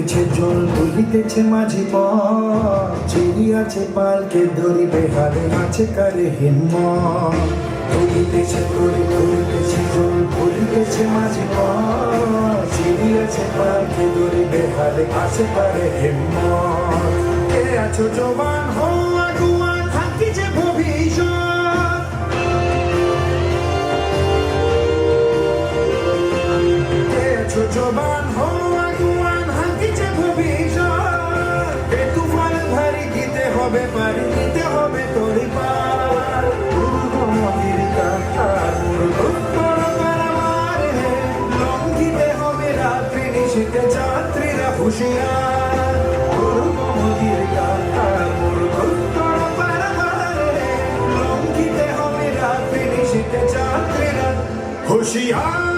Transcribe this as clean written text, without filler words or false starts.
তুলিতেছে জল তুলিতেছে মাঝি পথ চিড়িয়াছে পালকে ধরিবে হারে আছে কারে হিম্মত তুলিতেছে তুলিতেছে জল তুলিতেছে মাঝি পথ চিড়িয়াছে পালকে ধরিবে হারে আছে কারে হিম্মত কে আছো জবান হো আগুয়ান থাকিছে ভবিষ্যৎ কে আছো জবান হো পারি নিতে হবে তোর পার নদীর কাঁটার উত্তর পারাবার লঙ্ঘিতে হবে রাত্রি নিশীতে যাত্রীরা হুঁশিয়ার নদীর কাঁটার উত্তর পারাবার লঙ্ঘিতে হবে রাত্রি নিশীতে যাত্রীরা হুঁশিয়ার